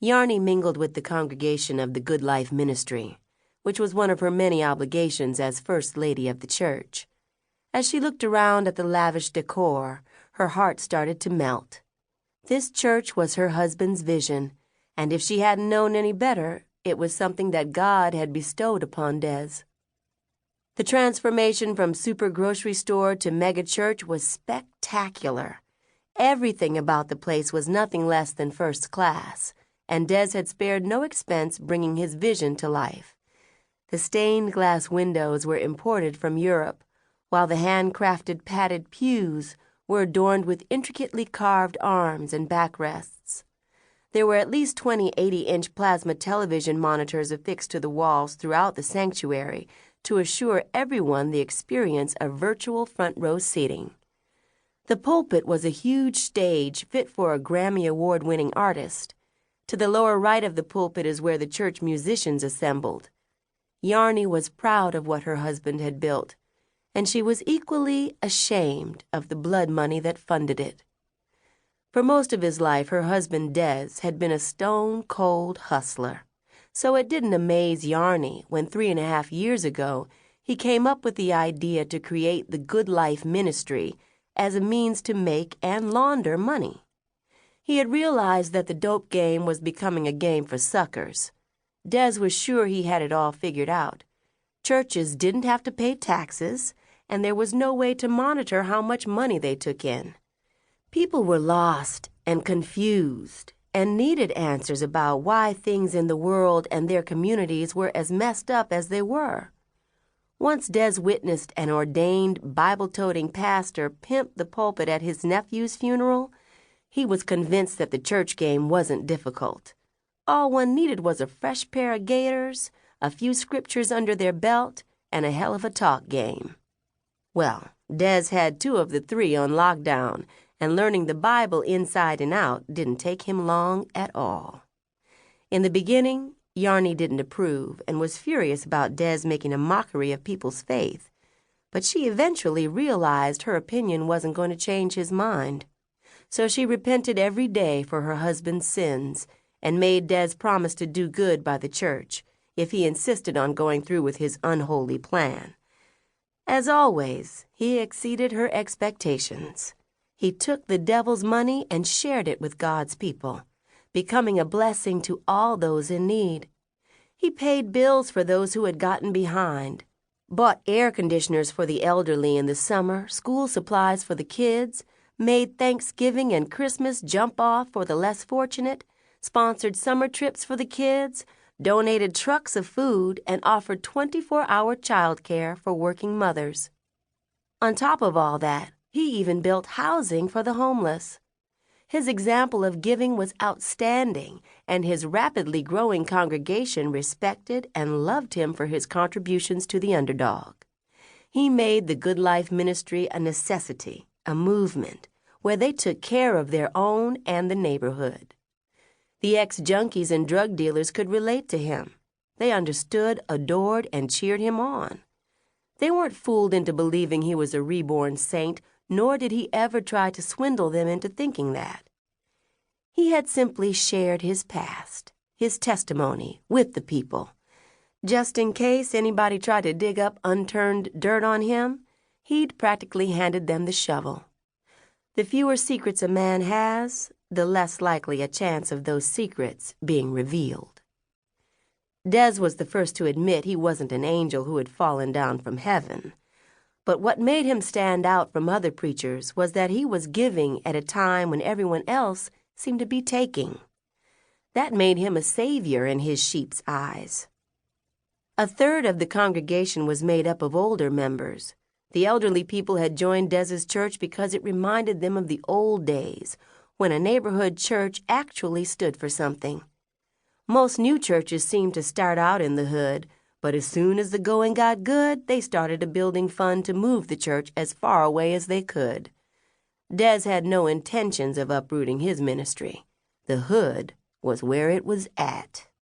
Yarni mingled with the congregation of the Good Life Ministry, which was one of her many obligations as First Lady of the church. As she looked around at the lavish decor, her heart started to melt. This church was her husband's vision, and if she hadn't known any better, it was something that God had bestowed upon Des. The transformation from super grocery store to mega church was spectacular. Everything about the place was nothing less than first class, and Des had spared no expense bringing his vision to life. The stained glass windows were imported from Europe, while the handcrafted padded pews were adorned with intricately carved arms and backrests. There were at least 20 80-inch plasma television monitors affixed to the walls throughout the sanctuary to assure everyone the experience of virtual front-row seating. The pulpit was a huge stage fit for a Grammy Award-winning artist. To the lower right of the pulpit is where the church musicians assembled. Yarni was proud of what her husband had built, and she was equally ashamed of the blood money that funded it. For most of his life, her husband Des had been a stone-cold hustler, so it didn't amaze Yarni when 3.5 years ago he came up with the idea to create the Good Life Ministry as a means to make and launder money. He had realized that the dope game was becoming a game for suckers. Des was sure he had it all figured out. Churches didn't have to pay taxes, and there was no way to monitor how much money they took in. People were lost and confused and needed answers about why things in the world and their communities were as messed up as they were. Once Des witnessed an ordained, Bible-toting pastor pimp the pulpit at his nephew's funeral, he was convinced that the church game wasn't difficult. All one needed was a fresh pair of gaiters, a few scriptures under their belt, and a hell of a talk game. Well, Des had 2 of the 3 on lockdown, and learning the Bible inside and out didn't take him long at all. In the beginning, Yarni didn't approve and was furious about Des making a mockery of people's faith, but she eventually realized her opinion wasn't going to change his mind. So she repented every day for her husband's sins and made Des promise to do good by the church if he insisted on going through with his unholy plan. As always, he exceeded her expectations. He took the devil's money and shared it with God's people, becoming a blessing to all those in need. He paid bills for those who had gotten behind, bought air conditioners for the elderly in the summer, school supplies for the kids, made Thanksgiving and Christmas jump off for the less fortunate, sponsored summer trips for the kids, donated trucks of food, and offered 24-hour child care for working mothers. On top of all that, he even built housing for the homeless. His example of giving was outstanding, and his rapidly growing congregation respected and loved him for his contributions to the underdog. He made the Good Life Ministry a necessity, a movement, where they took care of their own and the neighborhood. The ex-junkies and drug dealers could relate to him. They understood, adored, and cheered him on. They weren't fooled into believing he was a reborn saint, nor did he ever try to swindle them into thinking that. He had simply shared his past, his testimony, with the people. Just in case anybody tried to dig up unturned dirt on him, he'd practically handed them the shovel. The fewer secrets a man has, the less likely a chance of those secrets being revealed. Des was the first to admit he wasn't an angel who had fallen down from heaven. But what made him stand out from other preachers was that he was giving at a time when everyone else seemed to be taking. That made him a savior in his sheep's eyes. 1/3 of the congregation was made up of older members. The elderly people had joined Des's church because it reminded them of the old days, when a neighborhood church actually stood for something. Most new churches seemed to start out in the hood, but as soon as the going got good, they started a building fund to move the church as far away as they could. Des had no intentions of uprooting his ministry. The hood was where it was at.